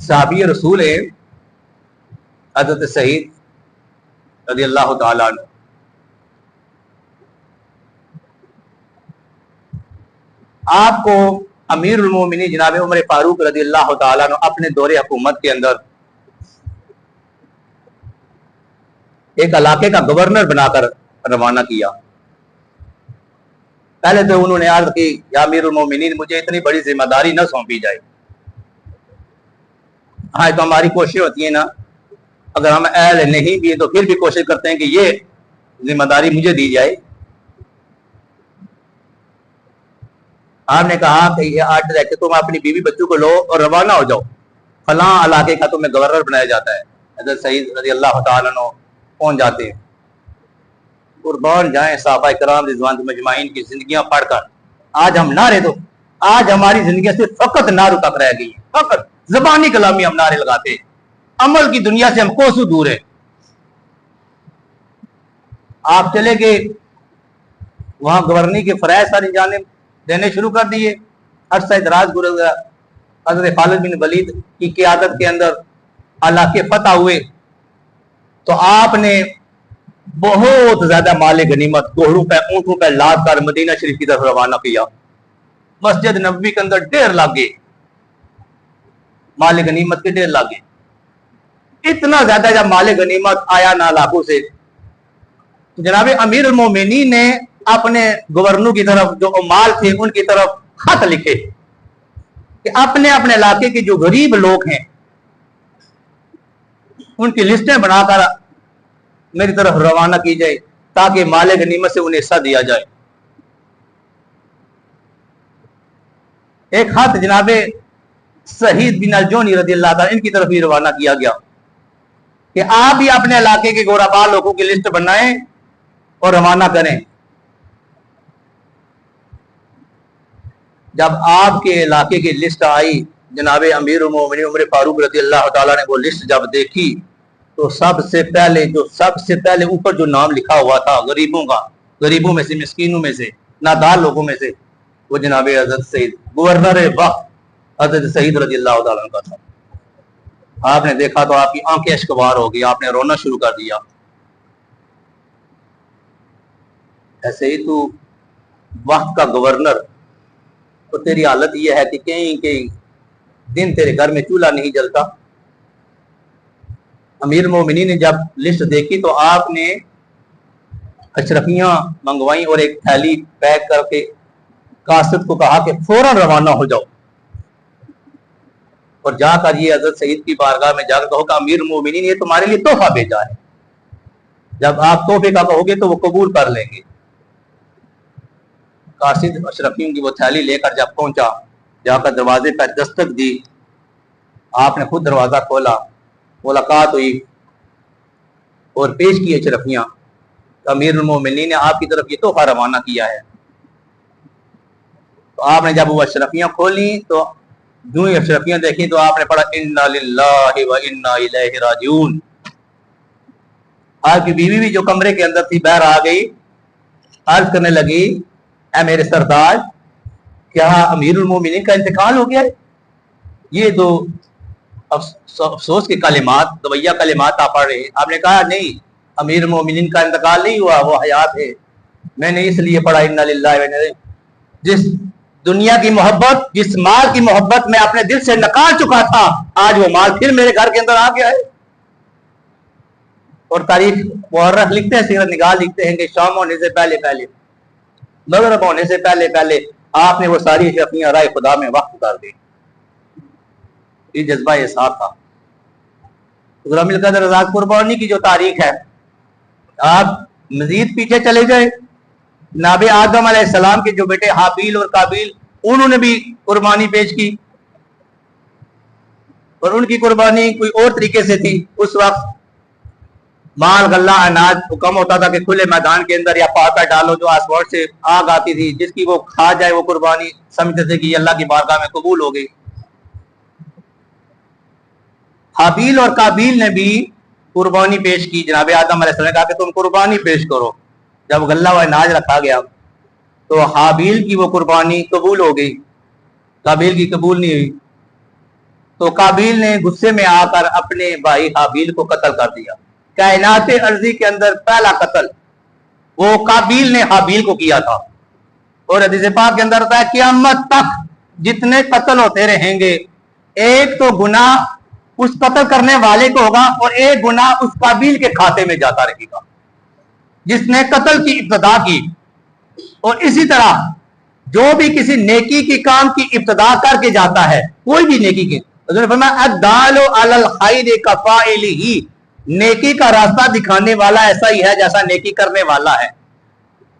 صحابی رسول ہے حضرت سعید رضی اللہ تعالیٰ عنہ. آپ کو امیر المومنین جناب عمر فاروق رضی اللہ تعالیٰ عنہ اپنے دور حکومت کے اندر ایک علاقے کا گورنر بنا کر روانہ کیا. پہلے تو انہوں نے عرض کی یا امیر المومنین مجھے اتنی بڑی ذمہ داری نہ سونپی جائے. ہاں تو ہماری کوشش ہوتی ہے نا, اگر ہم اہل نہیں بھی تو پھر بھی کوشش کرتے ہیں کہ یہ ذمہ داری مجھے دی جائے. آپ نے کہا کہ یہ آرڈر ہے کہ تم اپنی بیوی بچوں کو لو اور روانہ ہو جاؤ, فلاں علاقے کا تمہیں گورنر بنایا جاتا ہے. حضرت سعید رضی اللہ تعالیٰ عنہ پہنچ جاتے ہیں. قربان جائیں صحابہ کرام رضوان مجمعین کی زندگیاں پڑھ کر. آج ہم نعرے تو آج ہماری زندگیاں صرف فقط نعروں تک رہ گئی ہیں, فقط زبانی کلامی ہم نعرے لگاتے ہیں, عمل کی دنیا سے ہم کوسوں دور ہیں. آپ چلے گئے وہاں گورنری کے فرائض ساری جانب دینے شروع کر دیے. عرصہ دراز گزر گیا. حضرت خالد بن ولید کی قیادت کے اندر علاقے فتح ہوئے تو آپ نے بہت زیادہ مال غنیمت گھوڑوں پہ اونٹوں پہ لاد کر مدینہ شریف کی طرف روانہ کیا. مسجد نبوی کے اندر ڈھیر لاگے, مال غنیمت کے ڈھیر لاگے. اتنا زیادہ جب مال غنیمت آیا نا علاقوں سے, جناب امیر المومنین نے اپنے گورنر کی طرف جو عمال تھے ان کی طرف خط لکھے کہ اپنے اپنے علاقے کے جو غریب لوگ ہیں ان کی لسٹیں بنا کر میری طرف روانہ کی جائے تاکہ مال غنیمت سے انہیں حصہ دیا جائے. ایک خط جناب شہید بن الجونی رضی اللہ تعالیٰ ان کی طرف بھی روانہ کیا گیا کہ آپ بھی اپنے علاقے کے غربا لوگوں کی لسٹ بنائیں اور روانہ کریں. جب آپ کے علاقے کی لسٹ آئی, جناب امیر المومنین عمر فاروق رضی اللہ تعالیٰ نے وہ لسٹ جب دیکھی تو سب سے پہلے اوپر جو نام لکھا ہوا تھا غریبوں کا, غریبوں میں سے, مسکینوں میں سے, نادار لوگوں میں سے, وہ جناب حضرت سعید گورنر وقت حضرت سعید رضی اللہ تعالیٰ کا تھا. آپ نے دیکھا تو آپ کی آنکھیں اشکبار ہو گئی, آپ نے رونا شروع کر دیا. ایسے ہی تو وقت کا گورنر, تو تیری حالت یہ ہے کہ کہیں دن تیرے گھر میں چولہا نہیں جلتا. امیر مومنین نے جب لسٹ دیکھی تو آپ نے اشرفیاں منگوائیں اور ایک تھیلی پیک کر کے قاصد کو کہا کہ فوراً روانہ ہو جاؤ اور جا کر یہ حضرت سعید کی بارگاہ میں جا کر کہو کہ امیر مومنین یہ تمہارے لیے تحفہ بھیجا ہے, جب آپ تحفے کا کہو گے تو وہ قبول کر لیں گے. قاصد اشرفیوں کی وہ تھیلی لے کر جب پہنچا, جا کر دروازے پر دستک دی, آپ نے خود دروازہ کھولا, ملاقات ہوئی اور پیش کی اشرفیاں. امیر المومنین نے آپ کی طرف یہ تحفہ روانہ کیا ہے. تو آپ نے جب وہ اشرفیاں کھولی تو جو ہی اشرفیاں دیکھی تو آپ نے پڑھا انا للہ و انا الیہ راجعون. آپ کی بیوی بھی جو کمرے کے اندر تھی باہر آ گئی, عرض کرنے لگی اے میرے سردار کیا امیر المومنین کا انتقال ہو گیا ہے؟ یہ تو افسوس کے کلمات, دویہ کلمات آپ پڑھ رہے ہیں. آپ نے کہا نہیں, امیر المومنین کا انتقال نہیں ہوا, وہ حیات ہے. میں نے اس لیے پڑھا انا للہ و انا الیہ. جس دنیا کی محبت, جس مال کی محبت میں اپنے دل سے نکال چکا تھا, آج وہ مال پھر میرے گھر کے اندر آ گیا ہے. اور تاریخ مورخ لکھتے ہیں, سیرت نگار لکھتے ہیں کہ شام ہونے سے پہلے مغرب ہونے سے پہلے آپ نے وہ ساری اشرفیاں رائے خدا میں وقف کر دی. یہ جذبہ یہ ساتھ تھا. غلام القدر آزاد قربانی کی جو تاریخ ہے, آپ مزید پیچھے چلے جائے, نبی آدم علیہ السلام کے جو بیٹے حابیل اور قابیل, انہوں نے بھی قربانی پیش کی اور ان کی قربانی کوئی اور طریقے سے تھی. اس وقت مال غلہ اناج حکم ہوتا تھا کہ کھلے میدان کے اندر یا پہاڑ پہ ڈالو, جو آسمان سے آگ آتی تھی, جس کی وہ کھا جائے وہ قربانی سمجھتے تھے کہ یہ اللہ کی بارگاہ میں قبول ہو گئی. حابیل اور قابیل نے بھی قربانی پیش کی. جناب آدم علیہ السلام نے کہا کہ تم قربانی پیش کرو. جب غلہ و اناج رکھا گیا تو حابیل کی وہ قربانی قبول ہو گئی, قابیل کی قبول نہیں ہوئی. तो काबिल ने गुस्से में आकर अपने भाई हाबिल को कत्ल कर दिया। कायनात अर्जी के अंदर पहला कत्ल वो काबिल ने हाबिल को किया था। और हदीस पाक के अंदर होता है क़यामत तक जितने कत्ल होते रहेंगे, एक तो गुनाह उस कत्ल करने वाले को होगा और एक गुनाह उस काबिल के खाते में जाता रहेगा जिसने कत्ल की इब्तदा की। और इसी तरह जो भी किसी नेकी की काम की इब्तदा करके जाता है, कोई भी नेकी की, नेकी का रास्ता दिखाने वाला ऐसा ही है जैसा नेकी करने वाला है।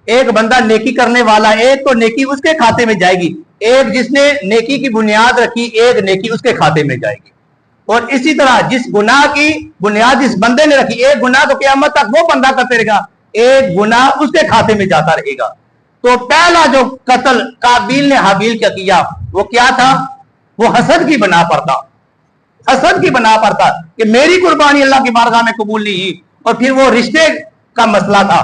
एक बंदा नेकी करने वाला, एक तो नेकी उसके खाते में जाएगी, एक जिसने नेकी की बुनियाद रखी, एक नेकी उसके खाते में जाएगी। और इसी तरह जिस गुनाह की बुनियाद जिस बंदे ने रखी, एक गुनाह तो क़यामत तक वो बंदा करते रहेगा, एक गुनाह उसके खाते में जाता रहेगा। तो पहला जो कत्ल काबिल ने हाबिल का किया वो क्या था? वो हसद की बना पर था, हसद की बना पर था कि मेरी कुर्बानी अल्लाह की बारगाह में कबूल नहीं हुई। और फिर वो रिश्ते का मसला था।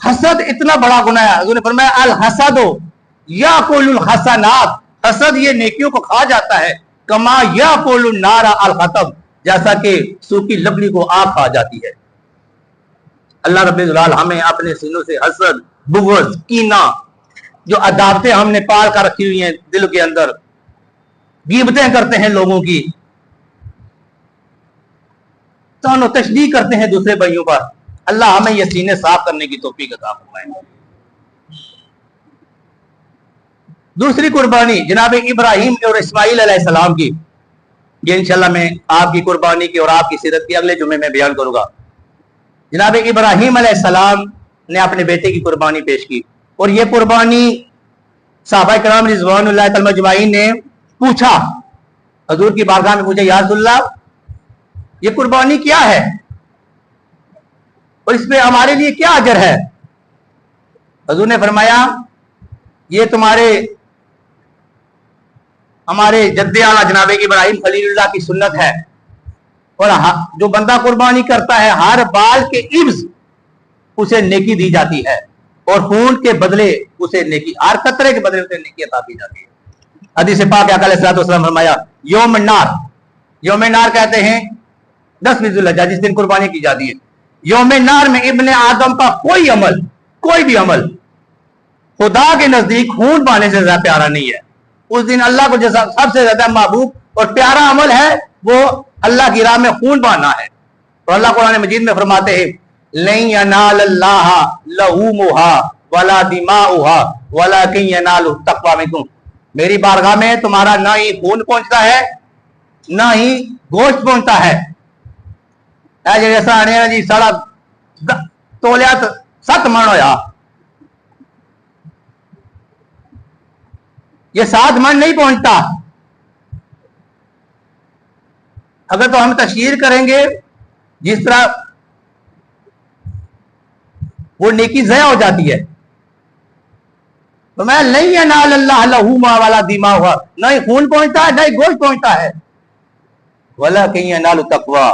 हसद इतना बड़ा गुनाह है। हुजूर ने फरमाया अल हसदो याकुलुल हसनात, हसद ये नेकियों को खा जाता है, कमा याकुलुन नारा अल हतब, जैसा कि सूखी लकड़ी को आग खा जाती है। अल्लाह रब्बुल जलाल हमें अपने सीनों से हसद, बुग़्ज़, कीना, जो अदावतें हमने पाल कर रखी हुई हैं दिल के अंदर, गीबतें करते हैं लोगों की, तानो तशदीद करते हैं दूसरे भाइयों पर, अल्लाह हमें ये सीने साफ करने की तौफीक अता फरमाए। दूसरी कुर्बानी जनाब इब्राहिम और इस्माइल अलैहिस्सलाम की, ये इंशाल्लाह मैं आपकी कुर्बानी की और आपकी सीरत की अगले जुमे में बयान करूंगा। जनाब इब्राहिम अलैहिस्सलाम ने अपने बेटे की कुर्बानी पेश की और ये कुर्बानी सहाबा किराम रिज़वानुल्लाह तआला अजमाइन ने पूछा, हजूर की बारगाह में पूछा, या रसूलल्लाह ये कुर्बानी क्या है और इसमें हमारे लिए क्या अजर है? हजूर ने फरमाया ये हमारे जद्दे आला जनाब इब्राहिम खलीलुल्लाह की सुन्नत है। और जो बंदा कुर्बानी करता है हर बाल के इब्ज उसे नेकी दी जाती है और खून के बदले उसे नेकी, हर कतरे के बदले उसे नेकी अता की जाती है। हदीस पाक आका अलैहिस्सलातु वस्सलाम फरमाया यौम नार कहते हैं 10वीं ज़ुल्हिज्जा जिस दिन कुर्बानी की जाती है। यौम नार में इब्ने आदम का कोई भी अमल खुदा के नजदीक खून बहाने से ज्यादा प्यारा नहीं है। उस दिन अल्लाह को जैसा सबसे ज्यादा महबूब और प्यारा अमल है वो अल्लाह की राह में खून बहाना है। तो अल्लाह कुरान मजीद में फरमाते हैं लन यनालल्लाह लहूमुहा वला दिमाउहा वलाकिन यनालु तक़वा मिनकुम, मेरी बारगाह में तुम्हारा ना ही खून पहुंचता है ना ही गोश्त पहुंचता है। जैसा आने जी सारा तोलिया 7 मन होया, ये 7 मन नहीं पहुंचता। अगर तो हम तशहीर करेंगे जिस तरह वो नेकी ज़या हो जाती है। तो मैं नहीं है ना अल्लाह लहूमा वाला दीमा हुआ, ना ही खून पहुंचता है ना ही गोश्त पहुंचता है। वाला कहीं नालु तकवा,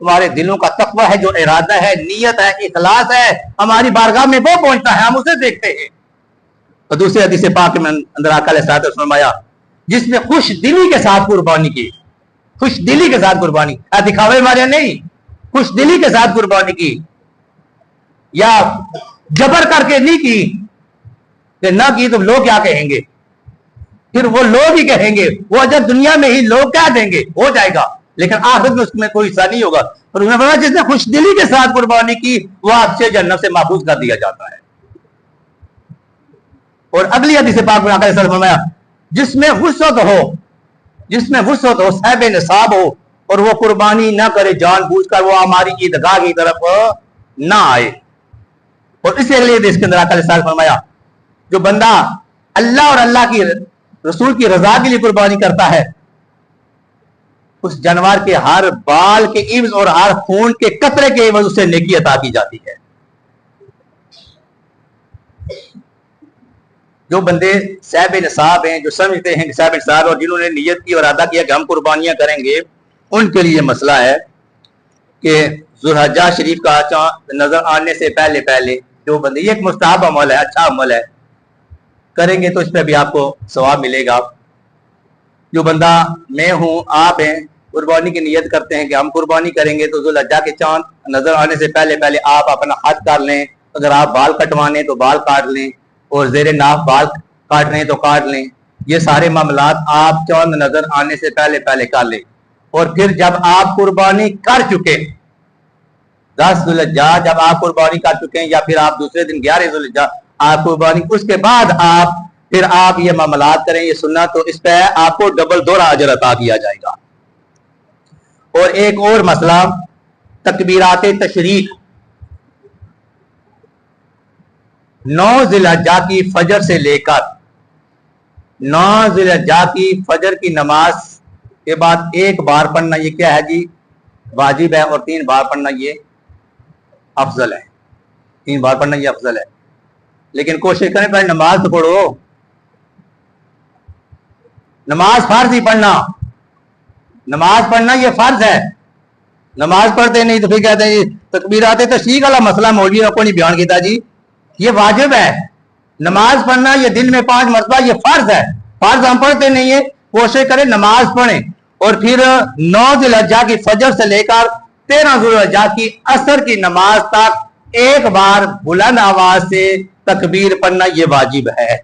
तुम्हारे दिलों का तकवा है, जो इरादा है, नीयत है, इखलास है, हमारी बारगाह में वो पहुंचता है, हम उसे देखते हैं। और दूसरे हदीस पाक में अंदर आका अलैहि फरमाया जिसने खुश दिली के साथ कुर्बानी की, खुश दिली के साथ कुर्बानी, दिखावे वाले नहीं, खुश दिली के साथ कुर्बानी की, या जबर करके नहीं की, कि ना की तो लोग क्या कहेंगे, फिर वो लोग ही कहेंगे, वो अजर दुनिया में ही लोग क्या देंगे, हो जाएगा, लेकिन आखिरत में उसमें कोई हिस्सा नहीं होगा। और उन्होंने फरमाया जिसने खुश दिली के साथ कुर्बानी की वह आपसे जन्नत से महफूज कर दिया जाता है। और अगली हदीस पाक में आका अलैहि फरमाया जिसमें वुसअत हो, साहिब निसाब हो और वो कुर्बानी ना करे जानबूझकर, वो हमारी ईदगाह की तरफ ना आए। और इसे अगले हदीस के अंदर आका अलैहि फरमाया जो बंदा अल्लाह और अल्लाह की रसूल की रजा के लिए कुर्बानी करता है, उस जानवर के हर बाल के इब्ज और हर खून के कतरे के इब्ज उसे नेकी अता की जाती है। जो बंदे साहिब निसाब हैं, जो समझते हैं कि साहिब निसाब, और जिन्होंने नियत की और अदा किया कि हम कुर्बानियां करेंगे, उनके लिए मसला है कि ज़ुल्हिज्जा शरीफ का नजर आने से पहले जो बंदे, ये एक मुस्तहब अमल है, अच्छा अमल है, करेंगे तो इस पर भी आपको सवाब मिलेगा। जो बंदा मैं हूं, आप हैं, कुर्बानी की नियत करते हैं कि हम कुर्बानी करेंगे, तो ज़ुल्हिज्जा के चांद नजर आने से पहले पहले आप अपना हज कर लें। अगर आप बाल कटवाने तो बाल काट लें, और जेरे नाफ बाल काट रहे हैं तो काट लें। ये सारे मामलात आप चांद नजर आने से पहले पहले कर लें। और फिर जब आप कुर्बानी कर चुके 10 ज़ुल्हिज्जा, जब आप कुर्बानी कर चुके हैं, या फिर आप दूसरे दिन 11 ज़ुल्हिज्जा आप कुर्बानी, उसके बाद आप ये मामलात करें, ये सुनना, तो इस पे आपको डबल दोहरा अजर अता किया जाएगा। और एक और मसला, तकबीरात तशरीक 9 ज़िलहज्जा की फजर से लेकर 9 ज़िलहज्जा की फजर की नमाज के बाद एक बार पढ़ना, ये क्या है जी, वाजिब है, और 3 बार पढ़ना ये अफजल है। 3 बार पढ़ना ये अफजल है। लेकिन कोशिश करें पहले नमाज तो पढ़ो, नमाज फर्ज ही पढ़ना, नमाज पढ़ना ये फर्ज है। नमाज पढ़ते नहीं तो फिर कहते हैं तकबीरात तशरीक वाला मसला मौलवी को नहीं बयान किया जी, ये वाजिब है। नमाज पढ़ना ये दिन में 5 मरतबा ये फर्ज है। फर्ज हम पढ़ते नहीं है, कोशिश करें नमाज पढ़ें। और फिर 9 ज़िलहज्जा की फजर से लेकर 13 ज़ुल्हिज्जा की असर की नमाज तक एक बार बुलंद आवाज से तकबीर पढ़ना ये वाजिब है।